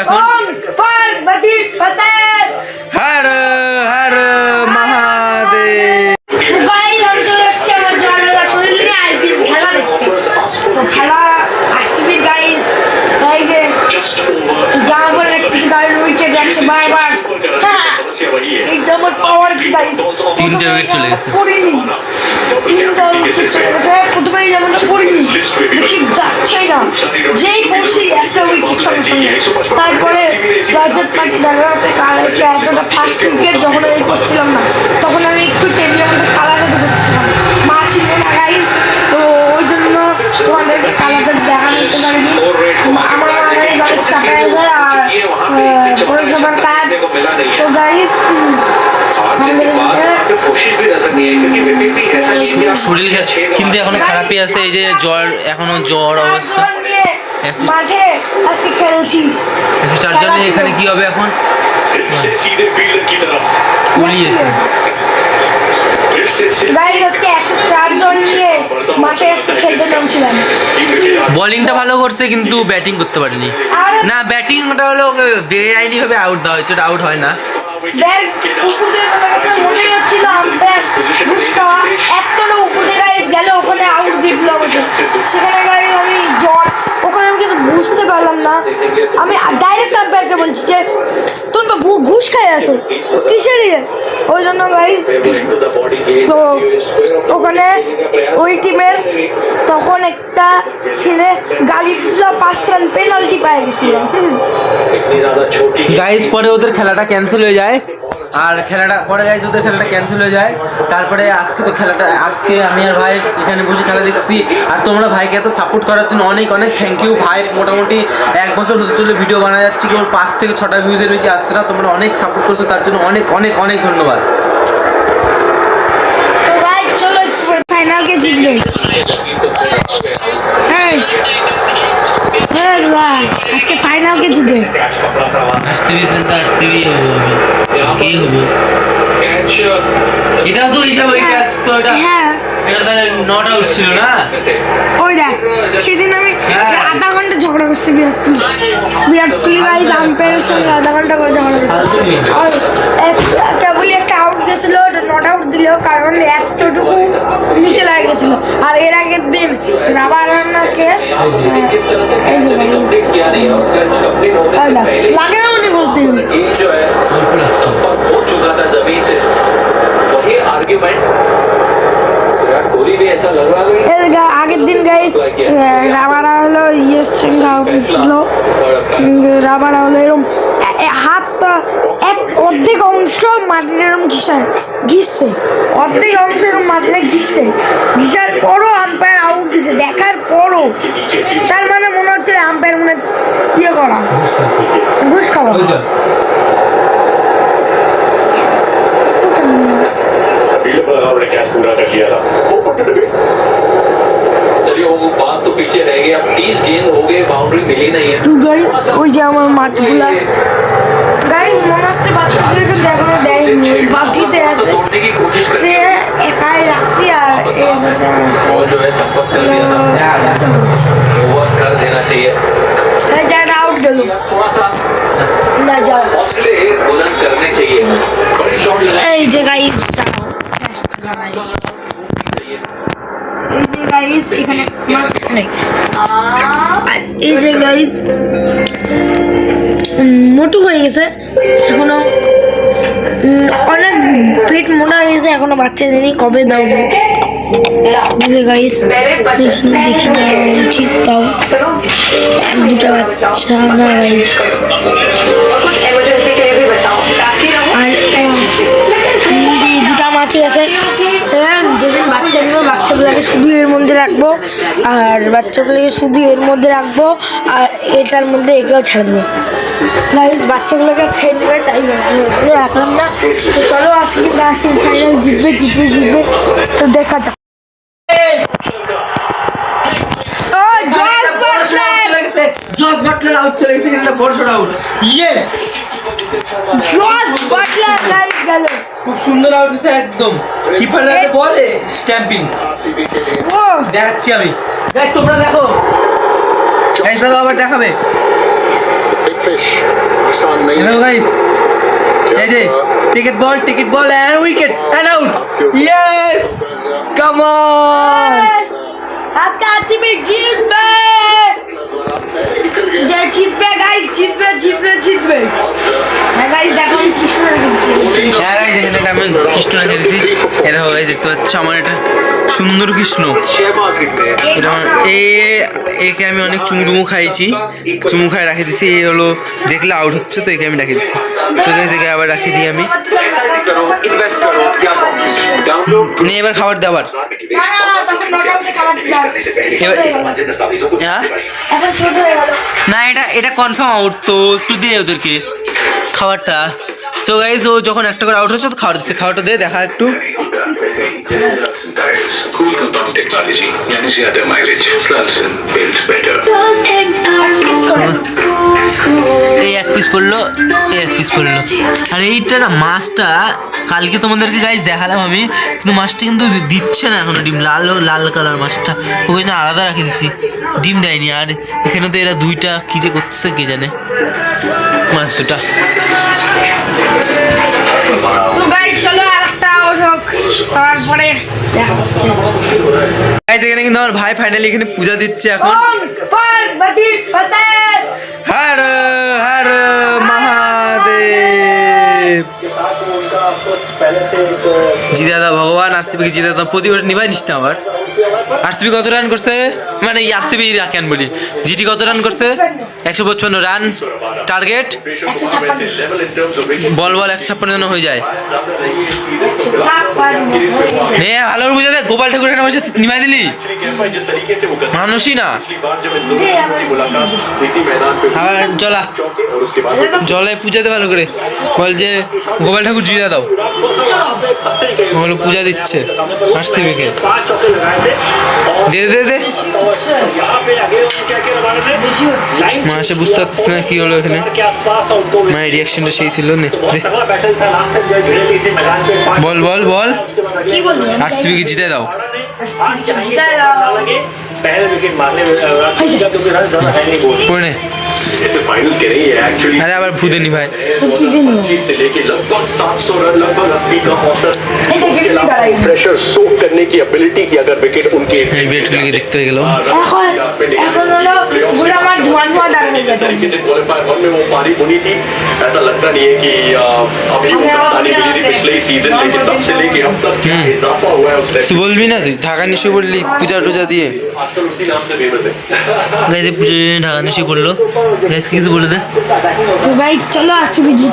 এখন হর হর মহাদেব। খেলা আসবে গাইজ, জামার দেখতেছি গাড়ির উইকেট যাচ্ছে বারবার। এই জামার পাওয়ার কি গাইজ, 3টে উইকেট চলে গেছে। পড়িনি 3টা উইকেট চলে গেছে। প্রথমে এই জামাটা পড়িনি, দেখি যাচ্ছেই না, যেই পড়ছি একটা উইকেট সঙ্গে সঙ্গে। তারপরে রাজত পার্টি দাঁড়াতে এতটা ফার্স্ট উইকেট যখন আমি পড়ছিলাম না, তখন আমি একটু টেবিলের মধ্যে কালা জাদু করছিলাম, মা ছিল না গাইজ, তো ওই জন্য তোমাদেরকে কালা জাদু দেখানো দিতে পারিনি। আমার মা গাইজ অনেক চাপায় যায় আর পৌরসভার কাজ, তো গাইজ শরীর কিন্তু এখনো খারাপই আছে, এই যে জ্বর, এখনো জ্বর অবস্থা। মাঠে আজকে খেলছি 104 জন। এখানে কি হবে এখন? কুলিয়েছে গাইজ, আজকে 104 জন নিয়ে মাঠে আজকে খেলতে নামছিলাম। বোলিংটা ভালো করছে কিন্তু ব্যাটিং করতে পারেনি। না, ব্যাটিংটা হলো বেআইনি ভাবে আউট দেওয়া হয়েছে, ওটা আউট হয় না। ব্যাট উপর দিয়ে চলে গেছে, মনেই হচ্ছিল আম্পায়ার ঘুষ খাওয়া। এতটা উপর দিয়ে গাইজ গেল, ওখানে আউট দিয়ে দিল আমাকে। সেখানে গাইজ আমি জ্বর, ওখানে আমি কিছু বুঝতে পারলাম না। আমি ডাইরেক্ট আম্পায়ারকে বলছি যে তুমি তো ঘুষ খাই আসো, কিসের ইয়ে? ওই জন্য গাইজ তো ওখানে ওই টিমের তখন একটা ছেলে গালি দিছিল, 5 রান পেনাল্টি পাই গেছিল। গাইস পরে ওদের খেলাটা ক্যান্সেল হয়ে যায়, আর খেলাটা পরে গাইস ওদের খেলাটা ক্যান্সেল হয়ে যায়। তারপরে আজকে তো খেলাটা, আজকে আমি আর ভাই এখানে বসে খেলা দেখছি। আর তোমরা ভাইকে এত সাপোর্ট করার জন্য অনেক অনেক থ্যাংক ইউ ভাই। মোটামুটি 1 বছর হতে চলে ভিডিও বানা যাচ্ছে, কি ওর 5 থেকে 6টা ভিউজের বেশি আসছে না। তোমরা অনেক সাপোর্ট করছো, তার জন্য অনেক অনেক অনেক ধন্যবাদ। তো ভাই চলো ফাইনালকে জিতবে। হ্যাঁ হ্যাঁ ভাই, আজকে ফাইনালকে জিতবে। আরসিবি ফ্যান তো আরসিবি হবে, কি হবে এটাও তো হিসাব হয়ে গেছে তো। এটা হ্যাঁ, এটা তাহলে নট আউট ছিল না? ওই দেখ সেদিন আমি আধা ঘন্টা ঝগড়া করছি বিরাট কোহলি গাইজ আম্পায়ারের সঙ্গে আধা ঘন্টা করে ঝগড়া করছি। আর কেবলই একটা আউট গেছিল, ওটা নট আউট দিল কারণ এতটুকু নিচে লাগে গেছিল। আর এর আগের দিন রাবারানাকে লাগেও নি বলতে। আগের দিন গাইজ রাবারা হলো ইয়ের সঙ্গে আউট ছিল, রাবারা হলো এরকম হাতটা অর্ধেক অংশ মাটির এরকম ঘিসছে, অর্ধেক অংশ এরকম মাটিতে ঘিসার পরও আম্পায়ার আউট দিছে, দেখার পরও। তার মানে মনে হচ্ছে আম্পায়ার মনে ইয়ে করা, ঘুষ খাওয়া। पूरा कर लिया था चलिए वो बात तो पीछे रह गई। अब 30 गेंद हो गए, बाउंड्री मिली नहीं है। তো গাইস ওই যে আমার মাছগুলা গাইস মনে হচ্ছে বাচ্চাগুলোকে দেখানো দেয়নি, বাকিতে আছে সে একাই রাখছি। আর এই जो है संपर्क कर दिया था, ओवर कर देना चाहिए। জায়গা আউট গেল थोड़ा सा না যাও। हौसले बुलंद करने चाहिए, बड़े शॉट এই যে গাইস এই যে গাইস এখানে মাছ নেই। আর এই যে গাইস মোটু হয়ে গেছে, এখনো অনেক পেট মোটা হয়ে গেছে, এখনো বাচ্চা দেয়নি, কবে দাও দিবে গাইস? এখানে দেখে দেওয়া উচিত, তাও 1-2টা বাচ্চা না গাইস। আর এই 2টা মাছই আছে, যেদিন বাচ্চা দেবো বাচ্চাগুলোকে শুধু এর মধ্যে রাখবো, আর বাচ্চাগুলোকে শুধু এর মধ্যে রাখবো, আর এটার মধ্যে একেও ছেড়ে দেবো গাইস। বাচ্চাগুলোকে খেয়ে নেবে, তাই রাখলাম না। তো চলো আসি ফাইনাল জিতবে তো দেখা যাক। জস বাটলার আউট চলে গেছে, কিন্তু বড় shot out. Yes, Jos Buttler guys গেল, খুব সুন্দর আউট দিছে একদম। কিপারের হাতে বল, স্ট্যাম্পিং। ও দেখাচ্ছি আমি, গাইস তোমরা দেখো, গাইস দাও আবার দেখাবে। फिश आसान नहीं हेलो है गाइस এই যে টিকেট ball and wicket and out yes come on আজকে আরসিবি জিতবে যে জিতবে গাইস জিতবে হ্যাঁ গাইস দেখো আমি কৃষ্ণ রেখেছি হ্যাঁ গাইস এখানে একটা আমি কৃষ্ণ রেখে দিয়েছি এটা হবে গাইস দেখতে পাচ্ছ আমার এটা সুন্দর কৃষ্ণ এটা একে আমি অনেক চুমুটুমু খাইছি চুমু খাই রাখে দিছি এই হলো দেখলে আউট হচ্ছে তো একে আমি রাখে দিচ্ছি সো গাইস একে আবার রাখে দিই আমি इन्वेस्ट करो क्या डाउनलोड নিয়ে এবার খাবার দাবার না তখন নটাতে খাবার দিলাম হ্যাঁ এখন ছোট হয়ে গেল না এটা কনফার্ম আউট তো একটু দিয়ে ওদেরকে খাবারটা সো গাইজ ও যখন একটা করে আউট হচ্ছে তো খাবার দিচ্ছে খাবারটা দিয়ে দেখা একটু कूल कंपाउंड टेक्नोलॉजी यानी ज्यादा माइलेज प्लस बिल्ड बेटर এই এক পিস পড়লো আর এইটা না মাছটা কালকে তোমাদেরকে গাইজ দেখালাম আমি কিন্তু মাছটা কিন্তু দিচ্ছে না এখনো ডিম লাল কালার মাছটা ওকে না আলাদা রাখে দিছি ডিম দেয়নি আর এখানে তো এরা দুইটা কি যে করতেছে কে জানে মাছ দুটা তো গাইস চলো আরেকটা হোক তারপরে দেখা হচ্ছে গাইজ এখানে কিন্তু আমার ভাই ফাইনালি এখানে পূজা দিচ্ছে এখন পার্বতী পতে হর হর মহাদেব জিদাদা ভগবান আরসিবি জিদাদা প্রতি বছর নিভাই নিস না আবার আরসিবি কত রান করছে মানে আরসিবি কেন বলি জিটি কত রান করছে 155 রান টার্গেট বল 156 জন হয়ে যায় নে ভালো বুঝে দে গোপাল ঠাকুর এখানে বসে নিভাই দিলি মানুষই না আবার চলা জলে পূজাতে ভালো করে বল যে গোপাল ঠাকুর জিতা দাও বলো পূজা দিচ্ছে আরসিবিকে দে মাসে বুঝতে পারছিস না কি হলো এখানে মায়ের রিয়াকশনটা সেই ছিল নে দে বল কি বলবো আরসিবিকে জিতে দাও पहले विकेट मारने में क्योंकि रन ज्यादा है नहीं बोल পড়ে নে ऐसे फाइनल के नहीं है एक्चुअली আরে আবার ভুদে নি ভাই से लेके लगभग 700 रन लगभग 80 का औसत এটা কি দাঁড়াই प्रेशर सोक करने की एबिलिटी की अगर विकेट उनके এই বিরাট কোহলিকে দেখতে হয়ে গেল এখন হলো পুরো আমার ধোঁয়া দাঁড়ানো जिस तरीके से क्वालिफायर 1 में वो पारी बुनी थी ऐसा लगता नहीं है कि अभी वो कप्तानी मिली थी पिछले ही सीजन लेकिन तब से लेके अब तक क्या इजाफा हुआ है उससे তুই বলবি না তুই ঢাকা নিশ্চয় বললি পূজা টুজা দিয়ে आजकल उसी नाम से फेमस है গাইজ পুজো ঢাকা নিশ্চয় করলো গাইজ কিছু বলে দে তো গাইস চলো আরসিবি জিতে